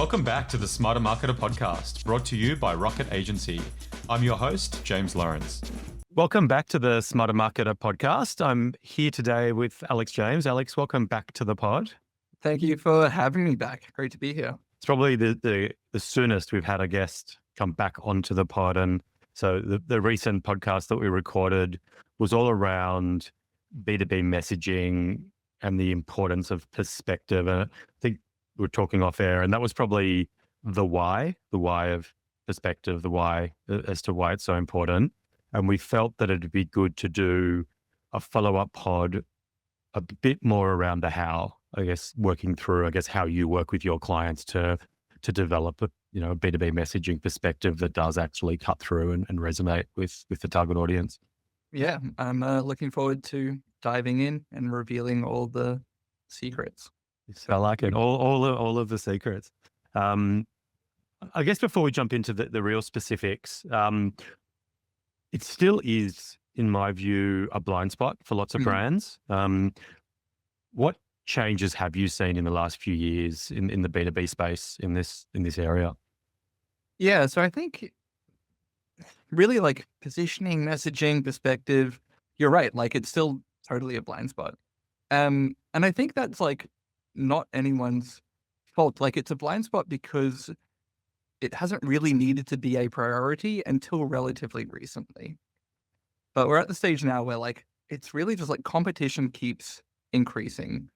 Welcome back to the Smarter Marketer podcast, brought to you by Rocket Agency. I'm your host, James Lawrence. Welcome back to the Smarter Marketer podcast. I'm here today with Alex James. Alex, welcome back to the pod. Thank you for having me back. Great to be here. It's probably the soonest we've had a guest come back onto the pod. And so the recent podcast that we recorded was all around B2B messaging and the importance of perspective. And I think we were talking off air, and that was probably the why of perspective, the why as to why it's so important. And we felt that it'd be good to do a follow-up pod a bit more around the how, I guess, working through, how you work with your clients to develop a B2B messaging perspective that does actually cut through and resonate with the target audience. Yeah, I'm looking forward to diving in and revealing all the secrets. I like it. All of the secrets. I guess before we jump into the real specifics, it still is, in my view, a blind spot for lots of brands. What changes have you seen in the last few years in the B2B space in this area? Yeah, so I think really like positioning, messaging, perspective, you're right. Like it's still totally a blind spot. And I think that's like not anyone's fault. Like it's a blind spot because it hasn't really needed to be a priority until relatively recently. But we're at the stage now where like, it's really just like competition keeps increasing.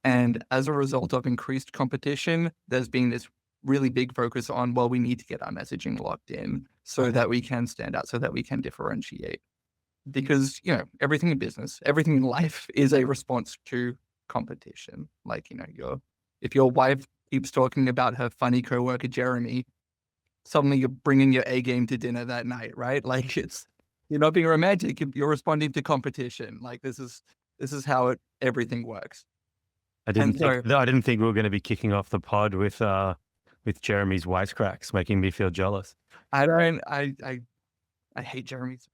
And as a result of increased competition, there's been this really big focus on, well, we need to get our messaging locked in so that we can stand out, so that we can differentiate. Because, everything in business, everything in life is a response to competition. Like, if your wife keeps talking about her funny coworker, Jeremy, suddenly you're bringing your A game to dinner that night, right? Like you're not being romantic. You're responding to competition. Like this is how everything works. I didn't think we were going to be kicking off the pod with Jeremy's wisecracks, making me feel jealous. I hate Jeremy's.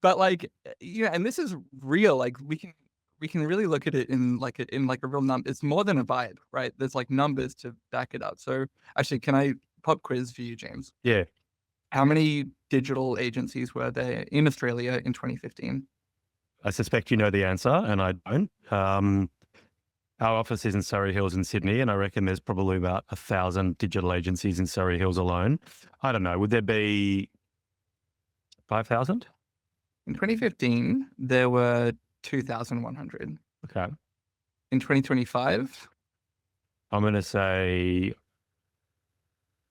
But like, and this is real. Like we can really look at it in a real number. It's more than a vibe, right? There's like numbers to back it up. So actually, can I pop quiz for you, James? Yeah. How many digital agencies were there in Australia in 2015? I suspect you know the answer, and I don't. Our office is in Surrey Hills in Sydney, and I reckon there's probably about 1,000 digital agencies in Surrey Hills alone. I don't know. Would there be 5,000? In 2015, there were 2,100. Okay. In 2025? I'm going to say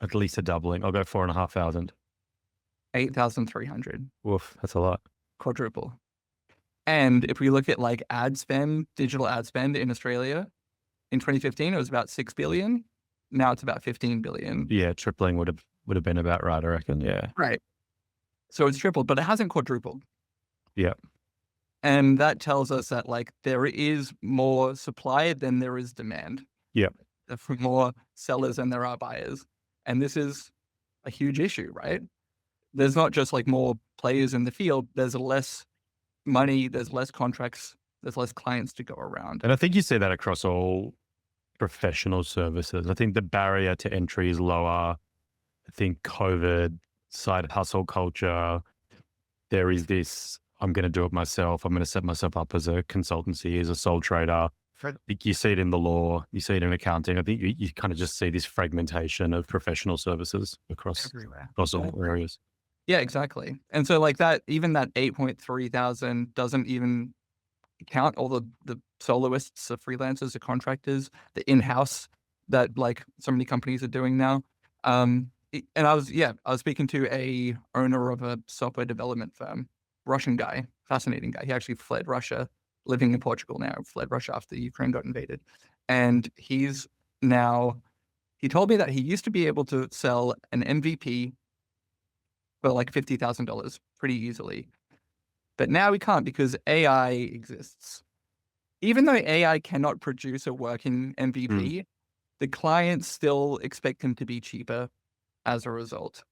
at least a doubling. I'll go 4,500. 8,300. Woof, that's a lot. Quadruple. And if we look at like ad spend, digital ad spend in Australia, in 2015, it was about 6 billion. Now it's about 15 billion. Yeah, tripling would have been about right, I reckon. Yeah. Right. So it's tripled, but it hasn't quadrupled. Yeah. And that tells us that like there is more supply than there is demand. Yeah. For more sellers than there are buyers. And this is a huge issue, right? There's not just like more players in the field. There's less money, there's less contracts, there's less clients to go around. And I think you see that across all professional services. I think the barrier to entry is lower. I think COVID, side hustle culture, there is this, I'm going to do it myself. I'm going to set myself up as a consultancy, as a sole trader. You see it in the law, you see it in accounting. I think you kind of just see this fragmentation of professional services across all areas. Yeah, exactly. And so like that, even that 8.3 thousand doesn't even count all the soloists, the freelancers, the contractors, the in-house that like so many companies are doing now. And I was speaking to a owner of a software development firm, Russian guy, fascinating guy. He actually fled Russia, living in Portugal now, fled Russia after Ukraine got invaded. And he told me that he used to be able to sell an MVP for like $50,000 pretty easily. But now we can't because AI exists. Even though AI cannot produce a working MVP, the clients still expect him to be cheaper as a result,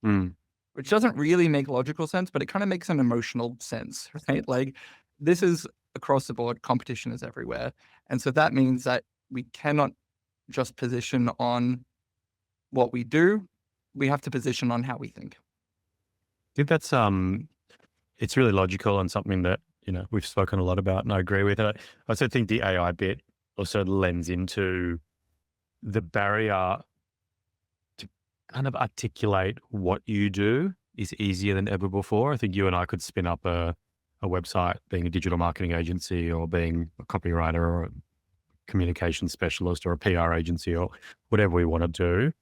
which doesn't really make logical sense, but it kind of makes an emotional sense, right? Like this is across the board, competition is everywhere. And so that means that we cannot just position on what we do. We have to position on how we think. I think that's it's really logical and something that, we've spoken a lot about, and I agree with it. I also think the AI bit also lends into the barrier to kind of articulate what you do is easier than ever before. I think you and I could spin up a website, being a digital marketing agency or being a copywriter or a communication specialist or a PR agency or whatever we want to do,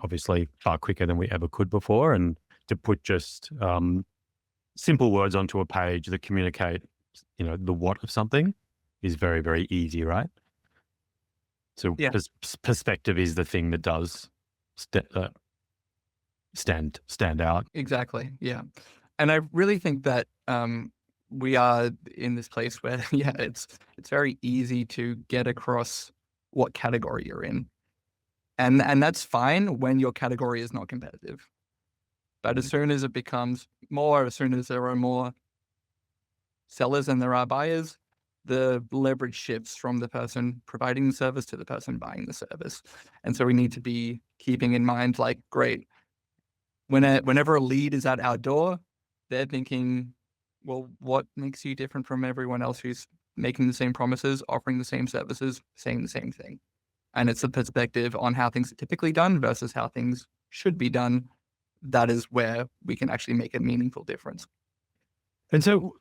obviously far quicker than we ever could before. And to put just simple words onto a page that communicate, the what of something is very, very easy, right? So Yeah, perspective is the thing that does stand out. exactly. Yeah. And I really think that we are in this place where, yeah, it's very easy to get across what category you're in. And that's fine when your category is not competitive. But as soon as it becomes more, as soon as there are more sellers than there are buyers, the leverage shifts from the person providing the service to the person buying the service. And so we need to be keeping in mind, like, great, whenever a lead is at our door, they're thinking, well, what makes you different from everyone else who's making the same promises, offering the same services, saying the same thing? And it's a perspective on how things are typically done versus how things should be done. That is where we can actually make a meaningful difference. And so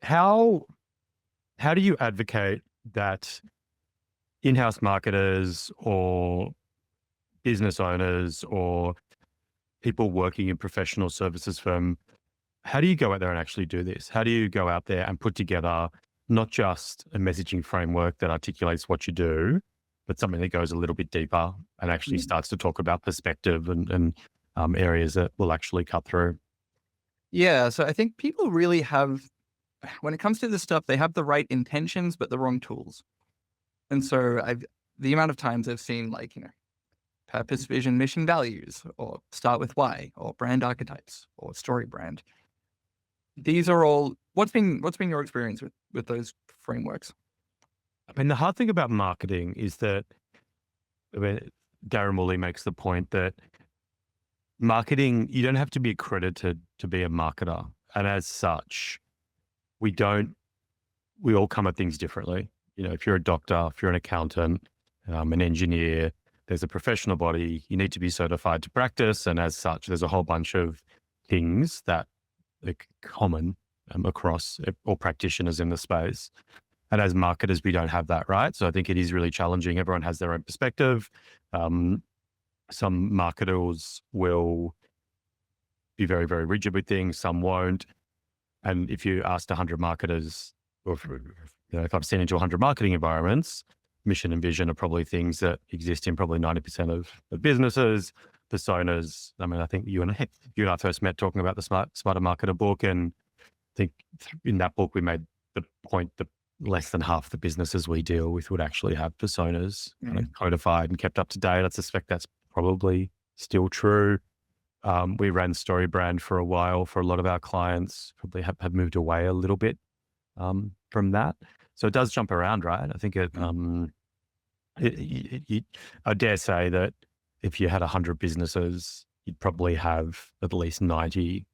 how do you advocate that in-house marketers or business owners or people working in professional services firm, how do you go out there and actually do this? How do you go out there and put together not just a messaging framework that articulates what you do, but something that goes a little bit deeper and actually starts to talk about perspective and areas that will actually cut through? Yeah, so I think people really have, when it comes to this stuff, they have the right intentions, but the wrong tools. And so the amount of times I've seen, like, purpose, vision, mission, values, or start with why, or brand archetypes, or story brand. These are all, what's been your experience with those frameworks? I mean, the hard thing about marketing is that, I mean, Darren Woolley makes the point that marketing, you don't have to be accredited to be a marketer. And as such, we all come at things differently. If you're a doctor, if you're an accountant, an engineer, there's a professional body, you need to be certified to practice. And as such, there's a whole bunch of things that are common across all practitioners in the space. And as marketers, we don't have that, right? So I think it is really challenging. Everyone has their own perspective. Some marketers will be very, very rigid with things. Some won't. And if you asked 100 marketers, or if I've seen into 100 marketing environments, mission and vision are probably things that exist in probably 90% of businesses. Personas, I mean, I think you and I first met talking about the Smarter Marketer book. And I think in that book, we made the point that less than half the businesses we deal with would actually have personas kind of codified and kept up to date. I suspect that's probably still true. We ran Story Brand for a while for a lot of our clients, probably have moved away a little bit from that. So it does jump around, right? I think I dare say that if you had 100 businesses, you'd probably have at least 90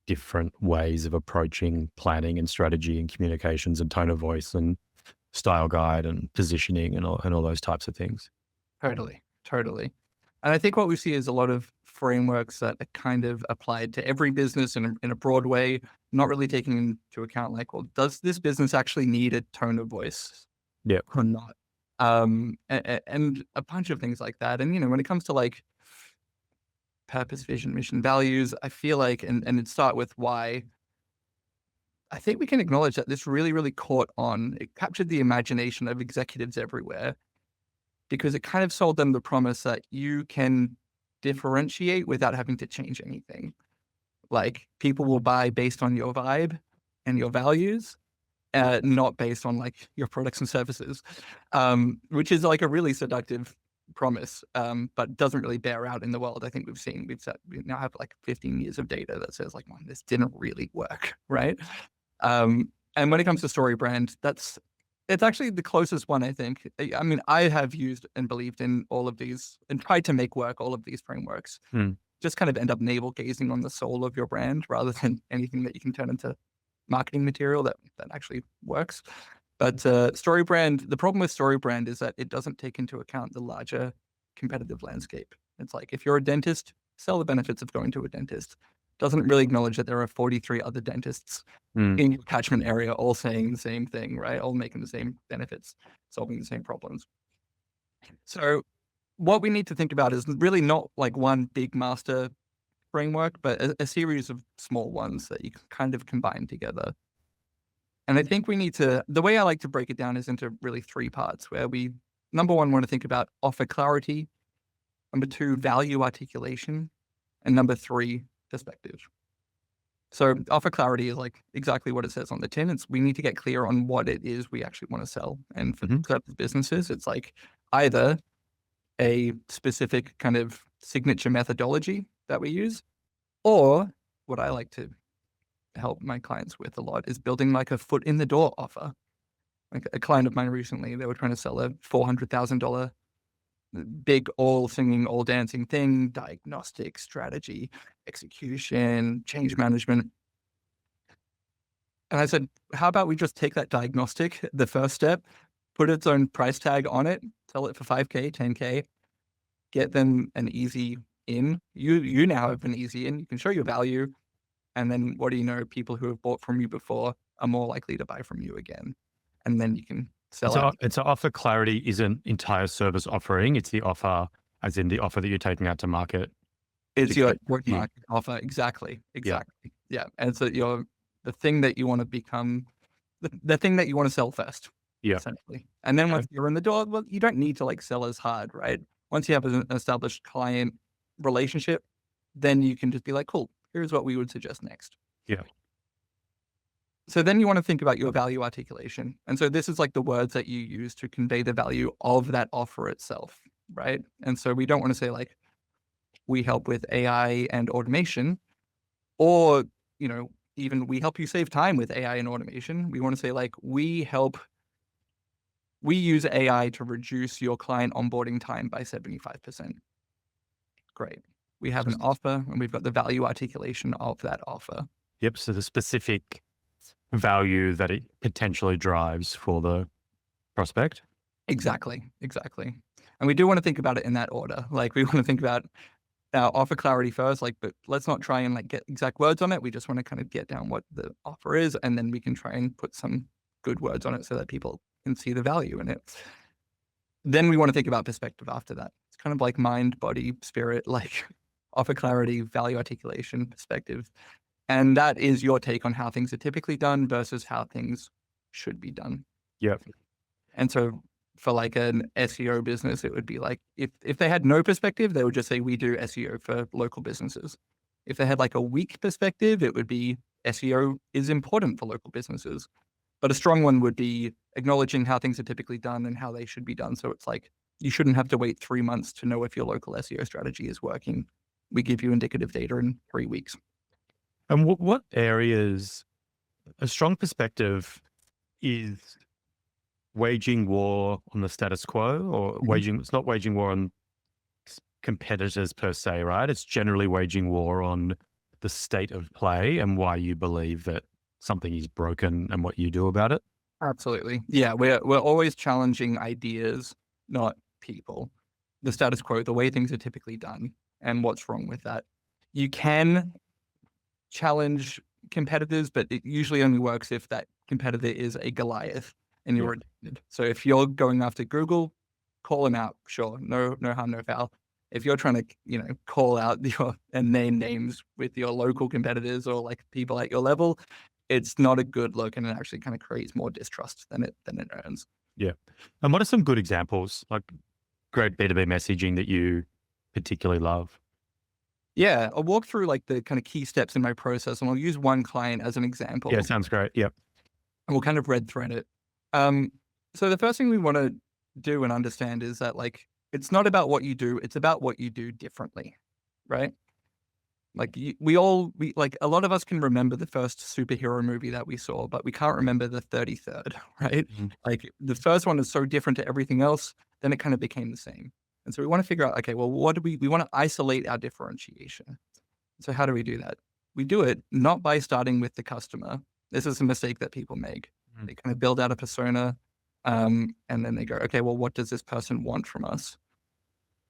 different ways of approaching planning and strategy and communications and tone of voice and style guide and positioning and all those types of things. Totally. And I think what we see is a lot of frameworks that are kind of applied to every business in a broad way, not really taking into account, like, well, does this business actually need a tone of voice or not? And a bunch of things like that. And, when it comes to, like, purpose, vision, mission, values, I feel like, and it start with why, I think we can acknowledge that this really, really caught on. It captured the imagination of executives everywhere because it kind of sold them the promise that you can differentiate without having to change anything. Like, people will buy based on your vibe and your values, not based on, like, your products and services, which is, like, a really seductive promise, but doesn't really bear out in the world. I think we now have like 15 years of data that says, like, this didn't really work, right? And when it comes to story brand, that's It's actually the closest one, I think. I mean, I have used and believed in all of these and tried to make work all of these frameworks. Hmm. Just kind of end up navel gazing on the soul of your brand rather than anything that you can turn into marketing material that actually works. But StoryBrand, the problem with StoryBrand is that it doesn't take into account the larger competitive landscape. It's like if you're a dentist, sell the benefits of going to a dentist. Doesn't really acknowledge that there are 43 other dentists Hmm. in your catchment area all saying the same thing, right? All making the same benefits, solving the same problems. So what we need to think about is really not like one big master framework, but a series of small ones that you can kind of combine together. And I think we need to, the way I like to break it down is into really three parts where we, number one, want to think about offer clarity, number two, value articulation, and number three, perspective. So offer clarity is like exactly what it says on the tin. It's we need to get clear on what it is we actually want to sell. And for certain businesses, it's like either a specific kind of signature methodology that we use, or what I like to help my clients with a lot is building like a foot in the door offer. Like a client of mine recently, they were trying to sell a $400,000 big all singing, all dancing thing, diagnostic, strategy, execution, change management. And I said, how about we just take that diagnostic, the first step, put its own price tag on it, sell it for 5K, 10K, get them an easy in. You now have an easy in. You can show your value. And then what do you know? People who have bought from you before are more likely to buy from you again. And then you can sell out. It's an offer clarity isn't entire service offering. It's the offer, as in the offer that you're taking out to market. It's your Yeah. market offer. Exactly. Yeah. Exactly. Yeah. And so the thing that you want to become, the thing that you want to sell first. Yeah. Essentially. And then once you're in the door, well, you don't need to like sell as hard, right? Once you have an established client relationship, then you can just be like, cool, here's what we would suggest next. Yeah. So then you want to think about your value articulation. And so this is like the words that you use to convey the value of that offer itself, right? And so we don't want to say like, we help with AI and automation, or, even we help you save time with AI and automation. We want to say like, we use AI to reduce your client onboarding time by 75%. Great. We have an offer and we've got the value articulation of that offer. Yep. So the specific value that it potentially drives for the prospect. Exactly. And we do want to think about it in that order. Like we want to think about our offer clarity first, but let's not try and like get exact words on it. We just want to kind of get down what the offer is, and then we can try and put some good words on it so that people can see the value in it. Then we want to think about perspective after that. It's kind of like mind, body, spirit, like offer clarity, value articulation, perspective. And that is your take on how things are typically done versus how things should be done. Yep. And so for like an SEO business, it would be like, if they had no perspective, they would just say, we do SEO for local businesses. If they had like a weak perspective, it would be SEO is important for local businesses. But a strong one would be acknowledging how things are typically done and how they should be done. So it's like, you shouldn't have to wait 3 months to know if your local SEO strategy is working. We give you indicative data in 3 weeks. And what areas, a strong perspective is waging war on the status quo, or it's not waging war on competitors per se, right? It's generally waging war on the state of play and why you believe that something is broken and what you do about it. Absolutely. Yeah, we're always challenging ideas, not people. The status quo, the way things are typically done, and what's wrong with that. You can challenge competitors, but it usually only works if that competitor is a Goliath and you're addicted. So if you're going after Google, call them out. Sure, no harm, no foul. If you're trying to, call out and name names with your local competitors or like people at your level, it's not a good look, and it actually kind of creates more distrust than it earns. Yeah. And what are some good examples, like great B2B messaging that you particularly love? Yeah, I'll walk through like the kind of key steps in my process, and I'll use one client as an example. Yeah, sounds great. Yep. And we'll kind of red thread it. So the first thing we want to do and understand is that like, it's not about what you do, it's about what you do differently, right? Like like a lot of us can remember the first superhero movie that we saw, but we can't remember the 33rd, right? Mhm. Like the first one is so different to everything else, then it kind of became the same. And so we want to figure out, okay, well, what do we want to isolate our differentiation. So how do we do that? We do it not by starting with the customer. This is a mistake that people make. Mm. They kind of build out a persona, and then they go, okay, well, what does this person want from us?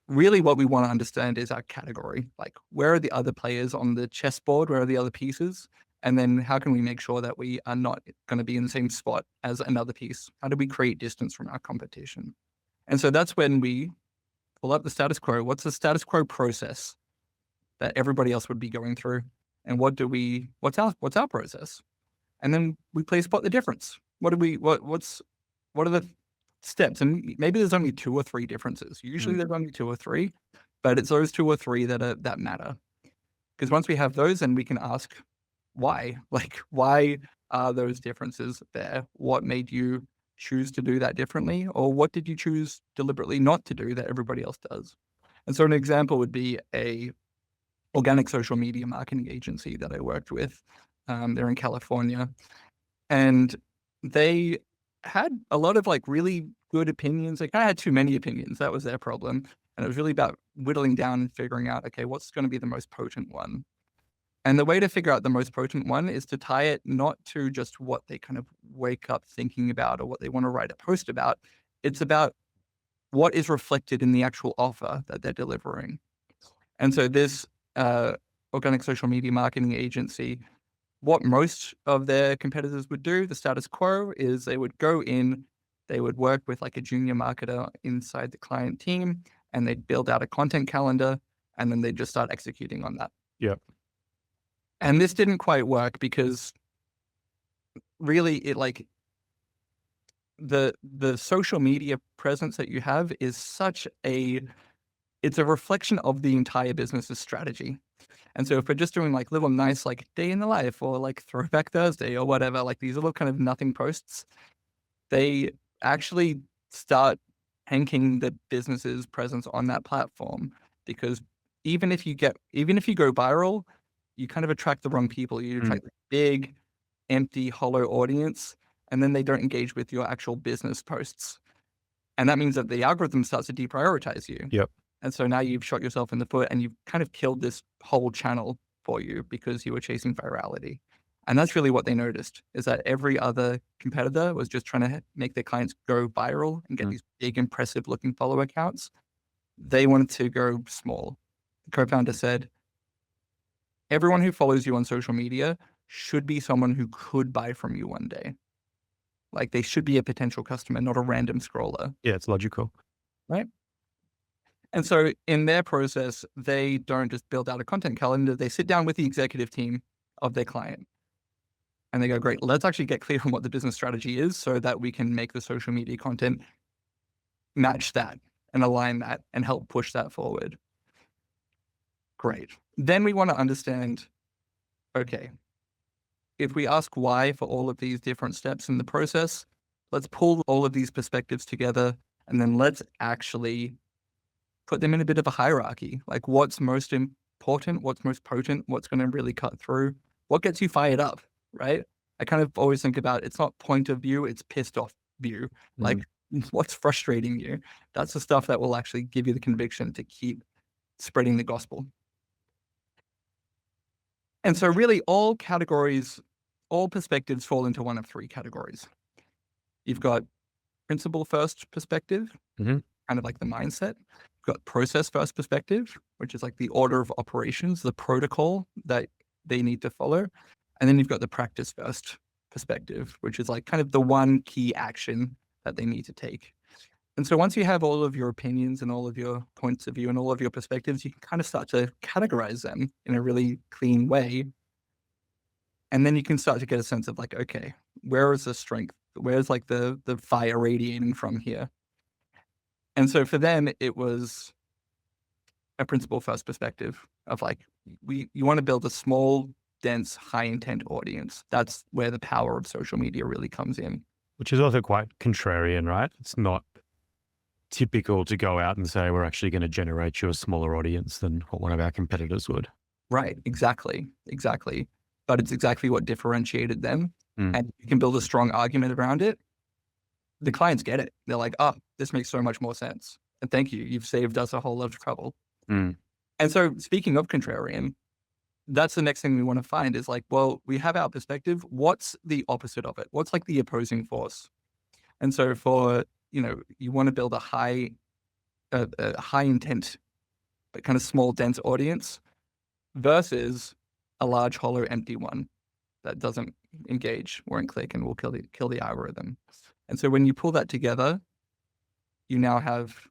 Really what we want to understand is our category. Like, where are the other players on the chessboard? Where are the other pieces? And then how can we make sure that we are not going to be in the same spot as another piece? How do we create distance from our competition? And so that's when we pull up the status quo. What's the status quo process that everybody else would be going through? And what's our process? And then we play spot the difference. What are the steps? And maybe there's only 2 or 3 differences. Usually there's only 2 or 3, but it's those 2 or 3 that matter. Because once we have those, then we can ask why. Like, why are those differences there? What made you choose to do that differently? Or what did you choose deliberately not to do that everybody else does? And so an example would be a organic social media marketing agency that I worked with. They're in California. And they had a lot of like really good opinions. They kind of had too many opinions. That was their problem. And it was really about whittling down and figuring out, okay, what's going to be the most potent one? And the way to figure out the most potent one is to tie it not to just what they kind of wake up thinking about or what they want to write a post about. It's about what is reflected in the actual offer that they're delivering. And so this organic social media marketing agency, what most of their competitors would do, the status quo, is they would go in, they would work with like a junior marketer inside the client team, and they'd build out a content calendar, and then they'd just start executing on that. Yep. And this didn't quite work because really it like the social media presence that you have is it's a reflection of the entire business's strategy. And so if we're just doing like little nice like day in the life or like throwback Thursday or whatever, like these little kind of nothing posts, they actually start tanking the business's presence on that platform. Because even if you go viral, you kind of attract the wrong people. You attract a big, empty, hollow audience, and then they don't engage with your actual business posts. And that means that the algorithm starts to deprioritize you. Yep. And so now you've shot yourself in the foot and you've kind of killed this whole channel for you because you were chasing virality. And that's really what they noticed, is that every other competitor was just trying to make their clients go viral and get these big, impressive looking follower counts. They wanted to go small. The co-founder said, everyone who follows you on social media should be someone who could buy from you one day. Like they should be a potential customer, not a random scroller. Yeah, it's logical. Right? And so in their process, they don't just build out a content calendar. They sit down with the executive team of their client and they go, great, let's actually get clear on what the business strategy is so that we can make the social media content match that and align that and help push that forward. Great. Then we want to understand, okay, if we ask why for all of these different steps in the process, let's pull all of these perspectives together and then let's actually put them in a bit of a hierarchy. Like what's most important, what's most potent, what's going to really cut through, what gets you fired up, right? I kind of always think about it's not point of view, it's pissed off view. Like what's frustrating you? That's the stuff that will actually give you the conviction to keep spreading the gospel. And so really all categories, all perspectives fall into one of 3 categories. You've got principle first perspective, kind of like the mindset. You've got process first perspective, which is like the order of operations, the protocol that they need to follow. And then you've got the practice first perspective, which is like kind of the one key action that they need to take. And so once you have all of your opinions and all of your points of view and all of your perspectives, you can kind of start to categorize them in a really clean way. And then you can start to get a sense of like, okay, where is the strength? Where's like the fire radiating from here? And so for them, it was a principle first perspective of like, you want to build a small, dense, high intent audience. That's where the power of social media really comes in. Which is also quite contrarian, right? It's not typical to go out and say, we're actually going to generate you a smaller audience than what one of our competitors would. Right. Exactly. Exactly. But it's exactly what differentiated them. Mm, And you can build a strong argument around it. The clients get it. They're like, oh, this makes so much more sense. And thank you. You've saved us a whole lot of trouble. mm, And so speaking of contrarian, that's the next thing we want to find is like, well, we have our perspective. What's the opposite of it? What's like the opposing force? And so for, you want to build a high intent, but kind of small, dense audience versus a large, hollow, empty one that doesn't engage, won't click, and will kill the algorithm. And so when you pull that together, you now have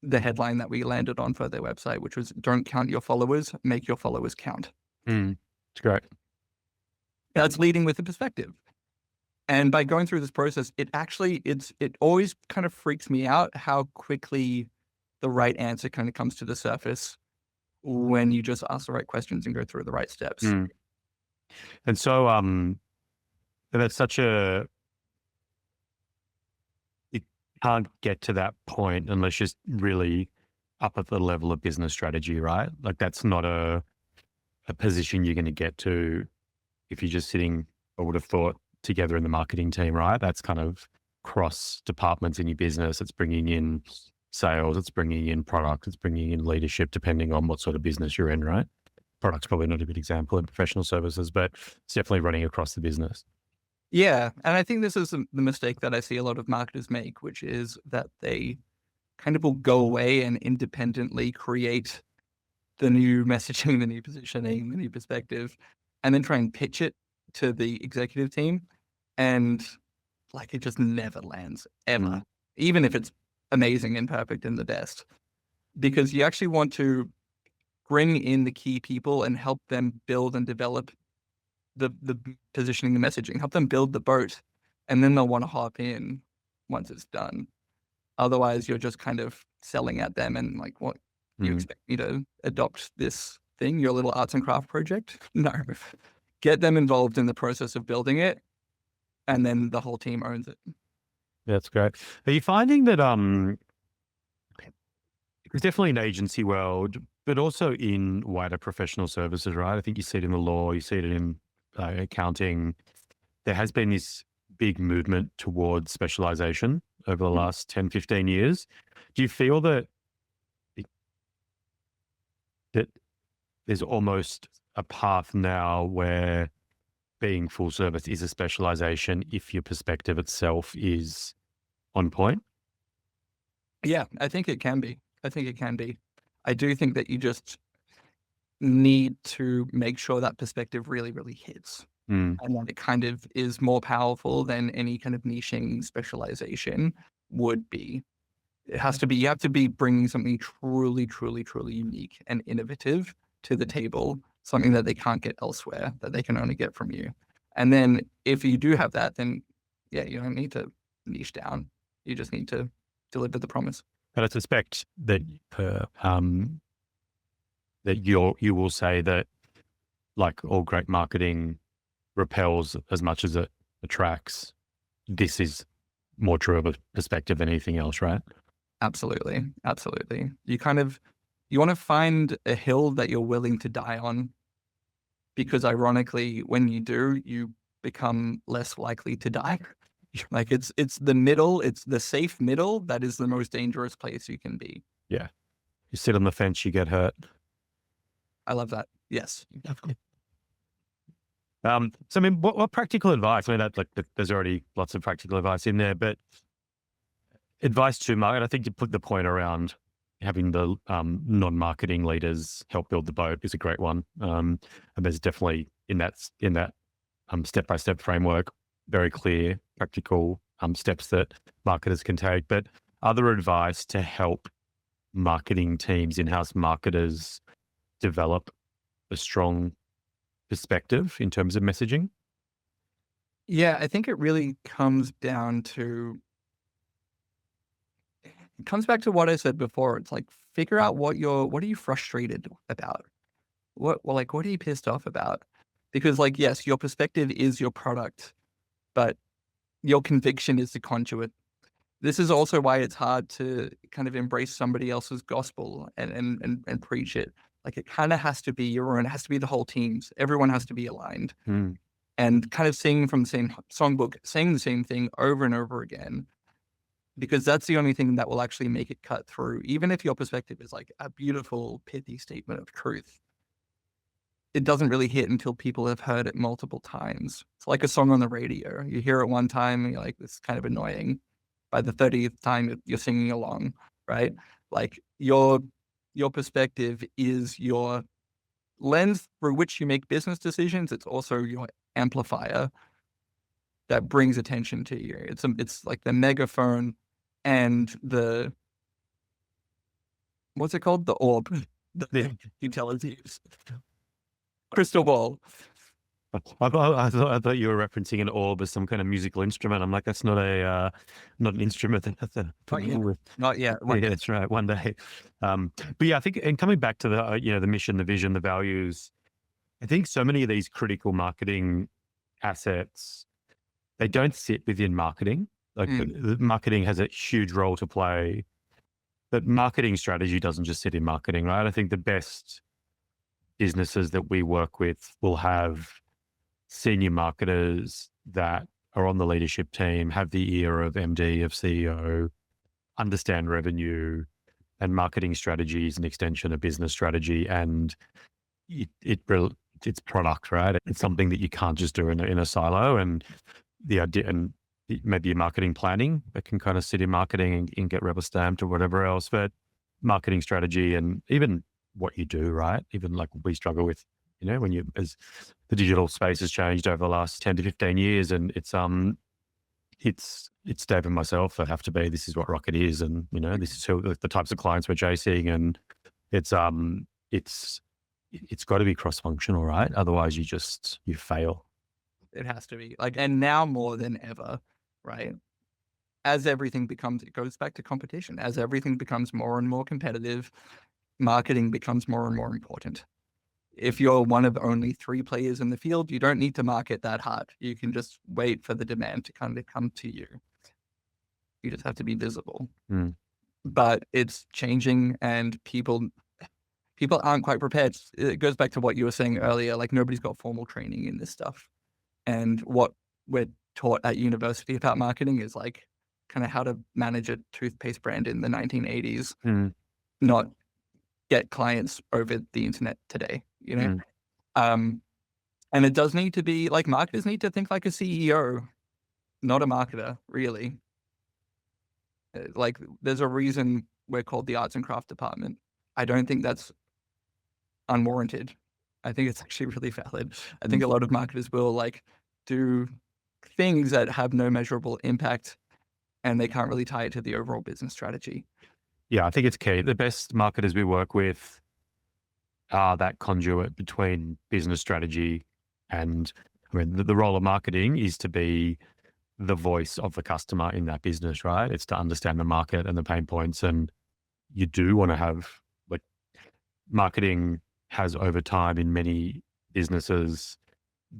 the headline that we landed on for their website, which was "Don't count your followers, make your followers count." mm. It's great. That's leading with the perspective. And by going through this process, it always kind of freaks me out how quickly the right answer kind of comes to the surface when you just ask the right questions and go through the right steps. Mm. And so, that's such a, you can't get to that point unless you're really up at the level of business strategy, right? Like that's not a position you're going to get to if you're just sitting, I would have thought, together in the marketing team, right? That's kind of cross departments in your business. It's bringing in sales, it's bringing in product, it's bringing in leadership, depending on what sort of business you're in, right? Product's probably not a good example in professional services, but it's definitely running across the business. Yeah. And I think this is the mistake that I see a lot of marketers make, which is that they kind of will go away and independently create the new messaging, the new positioning, the new perspective, and then try and pitch it to the executive team. And like it just never lands ever, Mm, even if it's amazing and perfect and the best, because you actually want to bring in the key people and help them build and develop the positioning, the messaging, help them build the boat, and then they'll want to hop in once it's done. Otherwise, you're just kind of selling at them and like, what, you mm. expect me to adopt this thing, your little arts and craft project? No. Get them involved in the process of building it, and then the whole team owns it. That's great. Are you finding that it's definitely an agency world, but also in wider professional services, right? I think you see it in the law, you see it in accounting. There has been this big movement towards specialization over the last 10, 15 years. Do you feel that that there's almost a path now where being full service is a specialization if your perspective itself is on point? Yeah, I think it can be. I think it can be. I do think that you just need to make sure that perspective really, really hits. Mm, And that it kind of is more powerful than any kind of niching specialization would be. It has to be, you have to be bringing something truly, truly, truly unique and innovative to the table, something that they can't get elsewhere, that they can only get from you. And then if you do have that, then yeah, you don't need to niche down. You just need to deliver the promise. but I suspect that that you will say that, like all great marketing repels as much as it attracts. This is more true of a perspective than anything else, right? Absolutely. Absolutely. You want to find a hill that you're willing to die on, because ironically, when you do, you become less likely to die. Like it's the middle, it's the safe middle that is the most dangerous place you can be. Yeah. You sit on the fence, you get hurt. I love that. Yes. So I mean, what practical advice? I mean, there's already lots of practical advice in there, but advice to market. I think you put the point around having the non-marketing leaders help build the boat is a great one. And there's definitely in that step-by-step framework, very clear, practical steps that marketers can take. But other advice to help marketing teams, in-house marketers develop a strong perspective in terms of messaging? Yeah, I think it really comes down to, it comes back to what I said before. It's like figure out what are you frustrated about? What are you pissed off about? Because like, yes, your perspective is your product, but your conviction is the conduit. This is also why it's hard to kind of embrace somebody else's gospel and preach it, Like it kind of has to be your own, it has to be the whole team's. Everyone has to be aligned Mm. and kind of singing from the same songbook, saying the same thing over and over again, because that's the only thing that will actually make it cut through. Even if your perspective is like a beautiful, pithy statement of truth, it doesn't really hit until people have heard it multiple times. It's like a song on the radio. You hear it one time and you're like, this is kind of annoying. By the 30th time you're singing along, right? Like your perspective is your lens through which you make business decisions. It's also your amplifier that brings attention to you. It's like the megaphone and the, what's it called? The orb. The utilities. Crystal ball. I thought you were referencing an orb as some kind of musical instrument. I'm like, that's not not an instrument. That's a Not yet. Not yet. yeah, that's right. One day. But yeah, I think, and coming back to the, the mission, the vision, the values, I think so many of these critical marketing assets, they don't sit within marketing. Like the marketing has a huge role to play, but marketing strategy doesn't just sit in marketing, right? I think the best businesses that we work with will have senior marketers that are on the leadership team, have the ear of MD, of CEO, understand revenue, and marketing strategy is an extension of business strategy, and it's product, right? It's something that you can't just do in a silo, and the idea, and maybe your marketing planning that can kind of sit in marketing and get rubber stamped or whatever else, but marketing strategy and even what you do, right? Even like we struggle with, when as the digital space has changed over the last 10 to 15 years, and it's Dave and myself that have to be, this is what Rocket is, and this is who, the types of clients we're chasing, and it's got to be cross-functional, right? Otherwise you fail. It has to be, like, and now more than ever, right? As everything becomes, it goes back to competition. As everything becomes more and more competitive, marketing becomes more and more important. If you're one of only 3 players in the field, you don't need to market that hard. You can just wait for the demand to kind of come to you. You just have to be visible. But it's changing, and people aren't quite prepared. It goes back to what you were saying earlier, like nobody's got formal training in this stuff. And what we're taught at university about marketing is like kind of how to manage a toothpaste brand in the 1980s, not get clients over the internet today, and it does need to be like, marketers need to think like a CEO, not a marketer, really. Like there's a reason we're called the arts and craft department. I don't think that's unwarranted. I think it's actually really valid. I think a lot of marketers will like do things that have no measurable impact, and they can't really tie it to the overall business strategy. Yeah, I think it's key. The best marketers we work with are that conduit between business strategy and, the role of marketing is to be the voice of the customer in that business, right? It's to understand the market and the pain points. And you do want to have, like, marketing has over time in many businesses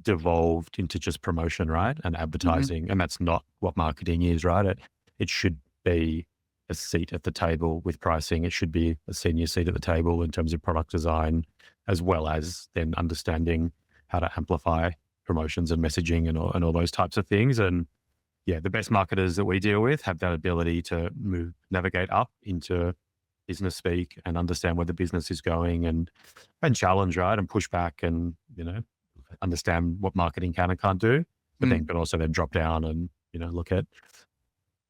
devolved into just promotion, right? And advertising. And that's not what marketing is, right? It should be a seat at the table with pricing. It should be a senior seat at the table in terms of product design, as well as then understanding how to amplify promotions and messaging and all those types of things. And yeah, the best marketers that we deal with have that ability to navigate up into business speak and understand where the business is going, and challenge, right? And push back, and, understand what marketing can and can't do, but then can also then drop down and, look at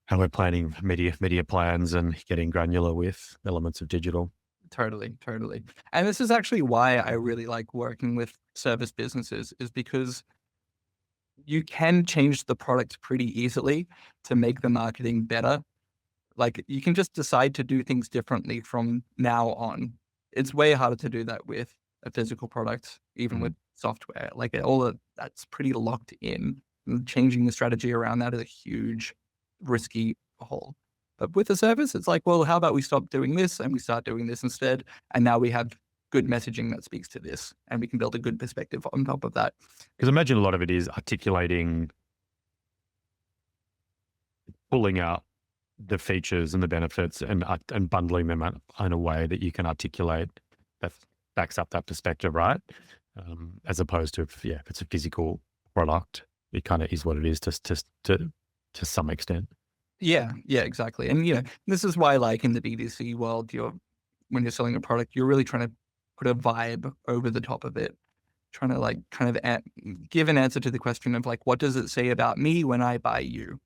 how we're planning media plans and getting granular with elements of digital. Totally. And this is actually why I really like working with service businesses, is because you can change the product pretty easily to make the marketing better. Like you can just decide to do things differently from now on. It's way harder to do that with a physical product, even with software. Like that's pretty locked in. And changing the strategy around that is a huge, risky hole. But with a service, it's like, well, how about we stop doing this and we start doing this instead? And now we have good messaging that speaks to this, and we can build a good perspective on top of that. Because imagine a lot of it is articulating, pulling out the features and the benefits and bundling them in a way that you can articulate that backs up that perspective, right? As opposed to if it's a physical product, it kind of is what it is to some extent. Yeah, yeah, exactly. And this is why, like in the B2C world, when you're selling a product, you're really trying to put a vibe over the top of it, trying to like kind of give an answer to the question of like, what does it say about me when I buy you?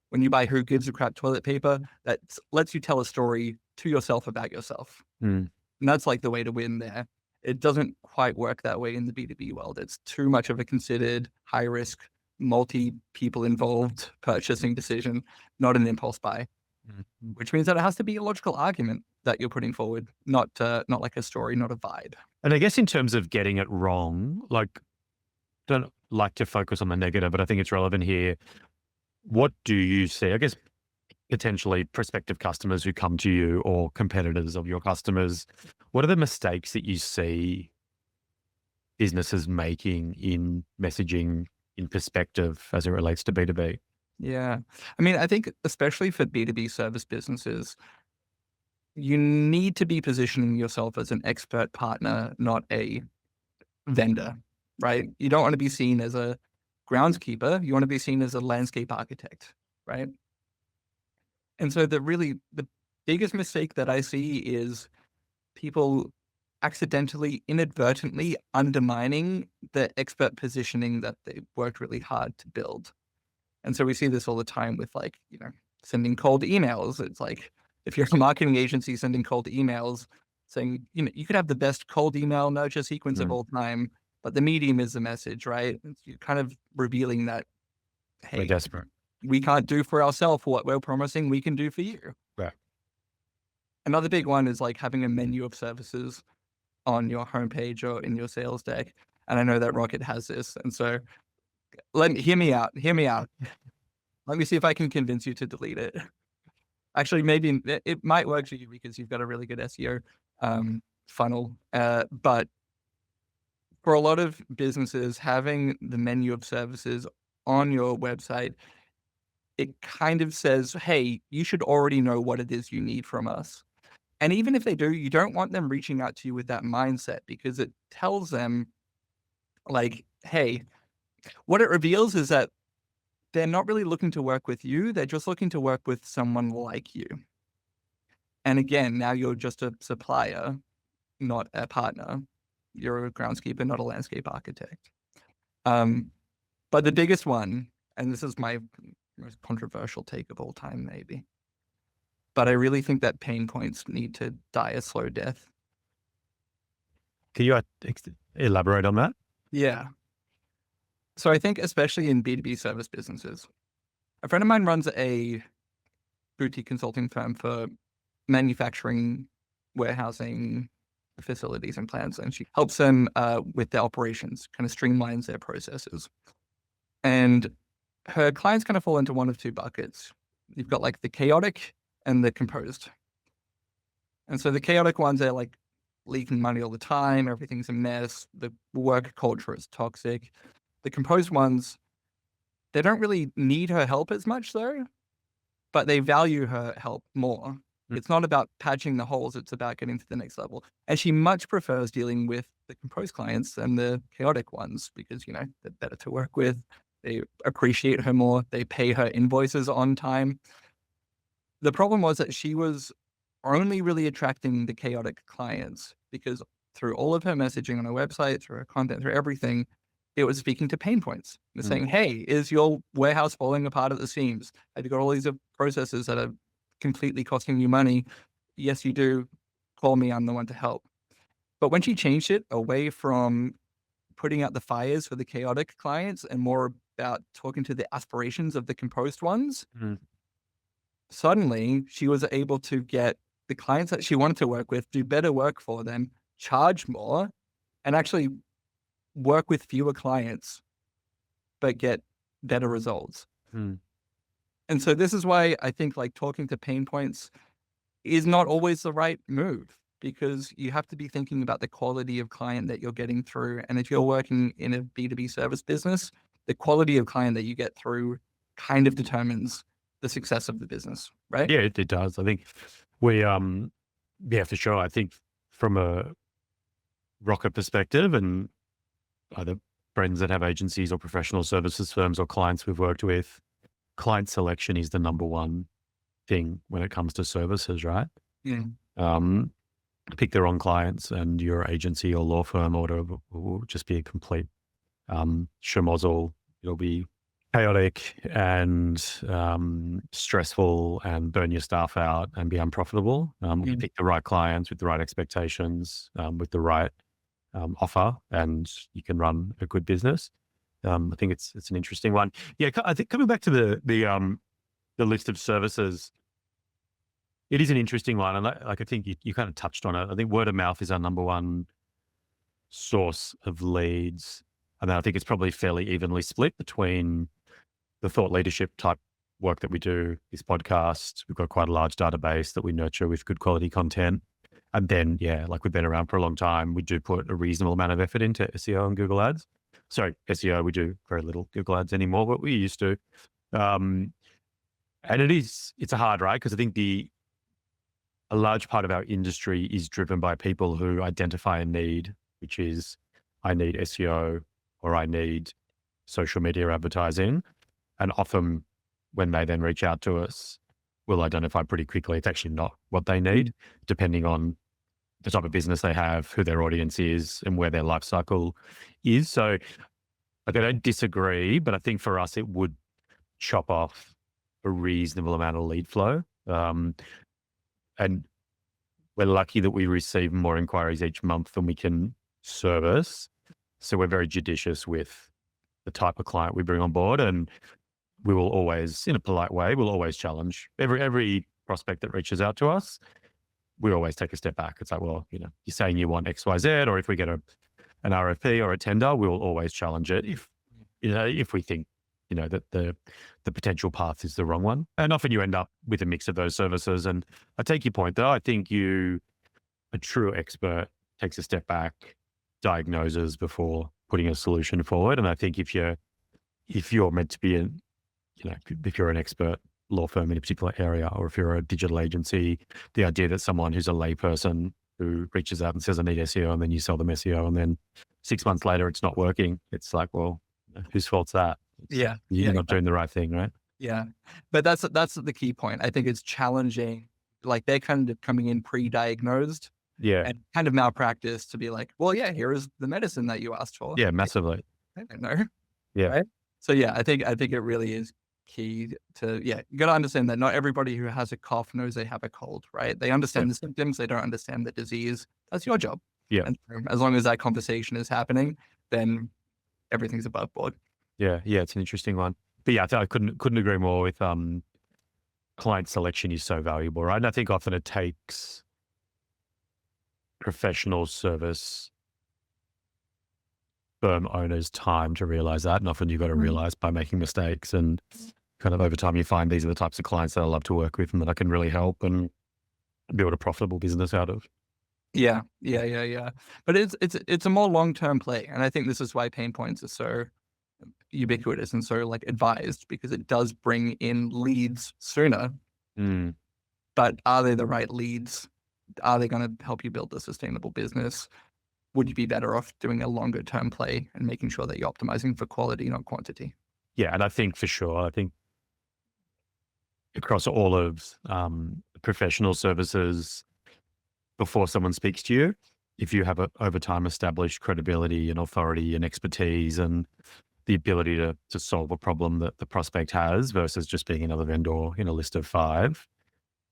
When you buy Who Gives a Crap toilet paper, that lets you tell a story to yourself about yourself. Mm. And that's like the way to win there. It doesn't quite work that way in the B2B world. It's too much of a considered, high risk, multi people involved purchasing decision, not an impulse buy, which means that it has to be a logical argument that you're putting forward, not like a story, not a vibe. And I guess in terms of getting it wrong, like, don't like to focus on the negative, but I think it's relevant here. What do you see? I guess potentially prospective customers who come to you or competitors of your customers, what are the mistakes that you see businesses making in messaging in perspective as it relates to B2B? Yeah. I mean, I think especially for B2B service businesses, you need to be positioning yourself as an expert partner, not a vendor, right? You don't want to be seen as a groundskeeper. You want to be seen as a landscape architect, right? And so the biggest mistake that I see is people accidentally, inadvertently undermining the expert positioning that they worked really hard to build. And so we see this all the time with like, sending cold emails. It's like, if you're a marketing agency sending cold emails saying, you could have the best cold email nurture sequence of all time, but the medium is the message, right? You're kind of revealing that, We're hey, desperate. we can't do for ourselves what we're promising we can do for you. Right. Another big one is like having a menu of services on your homepage or in your sales deck. And I know that Rocket has this. And so hear me out. Hear me out. Let me see if I can convince you to delete it. Actually, maybe it might work for you because you've got a really good SEO funnel. But for a lot of businesses, having the menu of services on your website, it kind of says, hey, you should already know what it is you need from us. And even if they do, you don't want them reaching out to you with that mindset because it tells them like, hey, what it reveals is that they're not really looking to work with you. They're just looking to work with someone like you. And again, now you're just a supplier, not a partner. You're a groundskeeper, not a landscape architect. But the biggest one, and this is my most controversial take of all time, maybe, but I really think that pain points need to die a slow death. Can you elaborate on that? Yeah. So I think especially in B2B service businesses, a friend of mine runs a boutique consulting firm for manufacturing, warehousing facilities and plants, and she helps them with their operations, kind of streamlines their processes. And her clients kind of fall into one of two buckets. You've got like the chaotic and the composed. And so the chaotic ones are like leaking money all the time, everything's a mess, the work culture is toxic. The composed ones, they don't really need her help as much though, but they value her help more. It's not about patching the holes, it's about getting to the next level. And she much prefers dealing with the composed clients than the chaotic ones because, they're better to work with. They appreciate her more. They pay her invoices on time. The problem was that she was only really attracting the chaotic clients because through all of her messaging on her website, through her content, through everything, it was speaking to pain points. It's saying, hey, is your warehouse falling apart at the seams? Have you got all these processes that are completely costing you money? Yes, you do. Call me. I'm the one to help. But when she changed it away from putting out the fires for the chaotic clients and more about talking to the aspirations of the composed ones, suddenly she was able to get the clients that she wanted to work with, do better work for them, charge more, and actually work with fewer clients, but get better results. And so this is why I think like talking to pain points is not always the right move because you have to be thinking about the quality of client that you're getting through. And if you're working in a B2B service business, the quality of client that you get through kind of determines the success of the business, right? Yeah, it does. I think we, for sure. I think from a Rocket perspective, and either friends that have agencies or professional services firms or clients we've worked with, client selection is the number one thing when it comes to services, right? Mm. Um, Pick the wrong clients and your agency or law firm or whatever will just be a complete schmozzle. It'll be chaotic and stressful and burn your staff out and be unprofitable. You Mm. pick the right clients with the right expectations, with the right offer, and you can run a good business. I think it's an interesting one. Yeah, I think coming back to the list of services, it is an interesting one, and I think you kind of touched on it. I think word of mouth is our number one source of leads, and then I think it's probably fairly evenly split between the thought leadership type work that we do, this podcast. We've got quite a large database that we nurture with good quality content. And then, yeah, like we've been around for a long time, we do put a reasonable amount of effort into SEO and Google Ads. Sorry, SEO, we do very little Google Ads anymore, but we used to. And it's a hard, right? Because I think a large part of our industry is driven by people who identify a need, which is I need SEO or I need social media advertising. And often when they then reach out to us, we'll identify pretty quickly it's actually not what they need, depending on the type of business they have, who their audience is, and where their life cycle is. So like, I don't disagree, but I think for us, it would chop off a reasonable amount of lead flow. And we're lucky that we receive more inquiries each month than we can service. So we're very judicious with the type of client we bring on board, and we will always, in a polite way, we'll always challenge every prospect that reaches out to us. We always take a step back. It's like, well, you're saying you want X, Y, Z, or if we get an RFP or a tender, we'll always challenge it if we think, that the potential path is the wrong one. And often you end up with a mix of those services. And I take your point though. I think a true expert takes a step back, diagnoses before putting a solution forward. And I think if you're meant to be if you're an expert law firm in a particular area, or if you're a digital agency, the idea that someone who's a layperson who reaches out and says, I need SEO, and then you sell them SEO, and then 6 months later, it's not working. It's like, well, whose fault's that? Yeah. You're not doing the right thing, right? Yeah. But that's the key point. I think it's challenging. Like they're kind of coming in pre-diagnosed Yeah. and kind of malpractice to be like, well, yeah, here is the medicine that you asked for. Yeah, massively. I don't know. Yeah. Right. So yeah, I think it really is key to, you got to understand that not everybody who has a cough knows they have a cold, right? They understand the symptoms. They don't understand the disease. That's your job. Yeah. And as long as that conversation is happening, then everything's above board. Yeah. Yeah. It's an interesting one. But yeah, I couldn't agree more with client selection is so valuable, right? And I think often it takes professional service firm owners time to realize that. And often you've got to realize by making mistakes, and kind of over time you find these are the types of clients that I love to work with and that I can really help and build a profitable business out of. Yeah. But it's a more long-term play. And I think this is why pain points are so ubiquitous and so like advised, because it does bring in leads sooner. But are they the right leads? Are they going to help you build a sustainable business? Would you be better off doing a longer term play and making sure that you're optimizing for quality, not quantity? Yeah. And I think for sure, across all of professional services, before someone speaks to you, if you have over time established credibility and authority and expertise and the ability to solve a problem that the prospect has versus just being another vendor in a list of 5,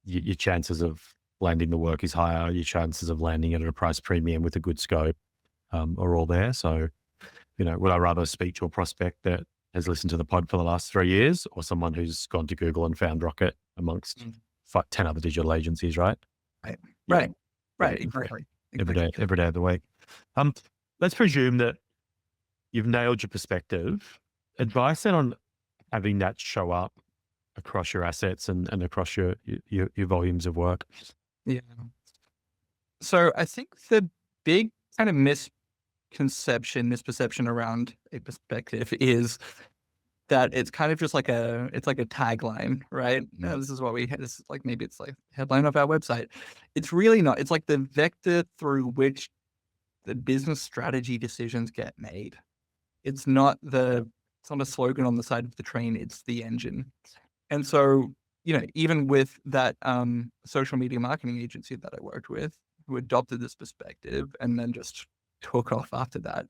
your chances of landing the work is higher. Your chances of landing it at a price premium with a good scope are all there. So, would I rather speak to a prospect that has listened to the pod for the last 3 years, or someone who's gone to Google and found Rocket amongst 10 other digital agencies, right? Right. Exactly. Every day of the week. Let's presume that you've nailed your perspective. Advice then on having that show up across your assets and across your volumes of work. Yeah. So I think the big kind of misperception around a perspective is that it's kind of just like a tagline, right? No, this is what we had. This is like, maybe it's like headline of our website. It's really not. It's like the vector through which the business strategy decisions get made. It's not a slogan on the side of the train, it's the engine. And so, even with that social media marketing agency that I worked with, who adopted this perspective and then just took off after that,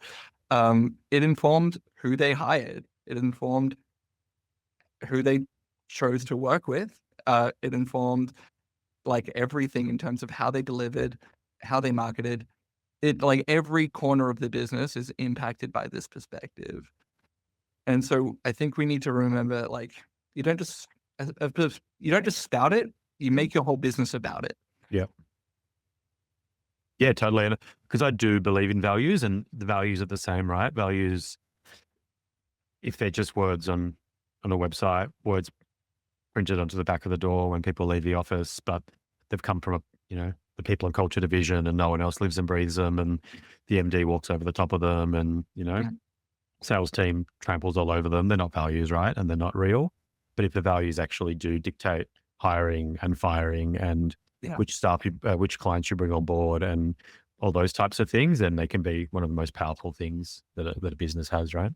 it informed who they hired. It informed who they chose to work with. It informed like everything in terms of how they delivered, how they marketed. It like every corner of the business is impacted by this perspective. And so I think we need to remember, like, you don't just you don't just spout it, you make your whole business about it. Yeah. Yeah, totally. And because I do believe in values, and the values are the same, right? Values, if they're just words on a website, words printed onto the back of the door when people leave the office, but they've come from the people and culture division, and no one else lives and breathes them, and the MD walks over the top of them, and Yeah. sales team tramples all over them. They're not values, right? And they're not real. But if the values actually do dictate hiring and firing and Yeah. which clients you bring on board and all those types of things, then they can be one of the most powerful things that a business has, right?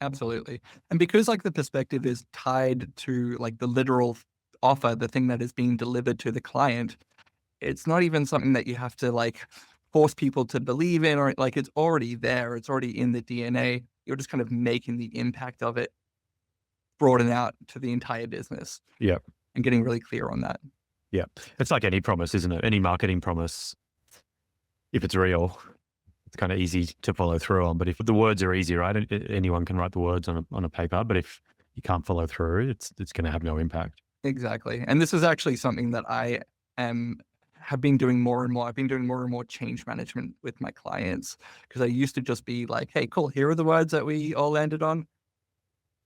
Absolutely. And because like the perspective is tied to like the literal offer, the thing that is being delivered to the client, it's not even something that you have to like force people to believe in, or like it's already there. It's already in the DNA. You're just kind of making the impact of it broaden out to the entire business Yeah. and getting really clear on that. Yeah. It's like any promise, isn't it? Any marketing promise, if it's real, it's kind of easy to follow through on. But if the words are easy, right? Anyone can write the words on a paper, but if you can't follow through, it's going to have no impact. Exactly. And this is actually something that I am have been doing more and more. I've been doing more and more change management with my clients, because I used to just be like, hey, cool, here are the words that we all landed on.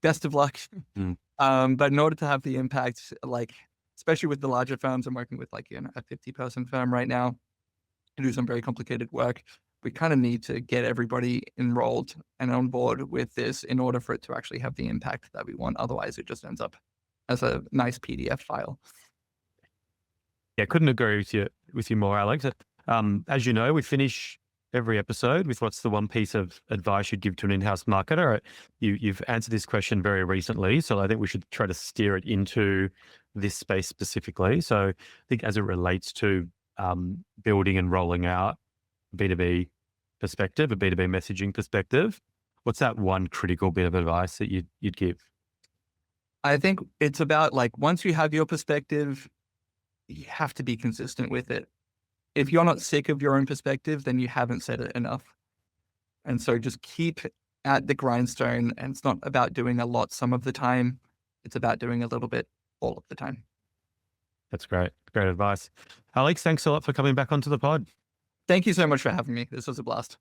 Best of luck. Mm. But in order to have the impact, like, especially with the larger firms, I'm working with like, a 50-person firm right now and do some very complicated work. We kind of need to get everybody enrolled and on board with this in order for it to actually have the impact that we want. Otherwise, it just ends up as a nice PDF file. Yeah, couldn't agree with you more, Alex. As you know, we finish every episode with what's the one piece of advice you'd give to an in-house marketer. You've answered this question very recently, so I think we should try to steer it into this space specifically. So I think as it relates to building and rolling out B2B perspective, a B2B messaging perspective, what's that one critical bit of advice that you'd give? I think it's about like, once you have your perspective, you have to be consistent with it. If you're not sick of your own perspective, then you haven't said it enough. And so just keep at the grindstone. And it's not about doing a lot some of the time. It's about doing a little bit all of the time. That's great. Great advice. Alex, thanks a lot for coming back onto the pod. Thank you so much for having me. This was a blast.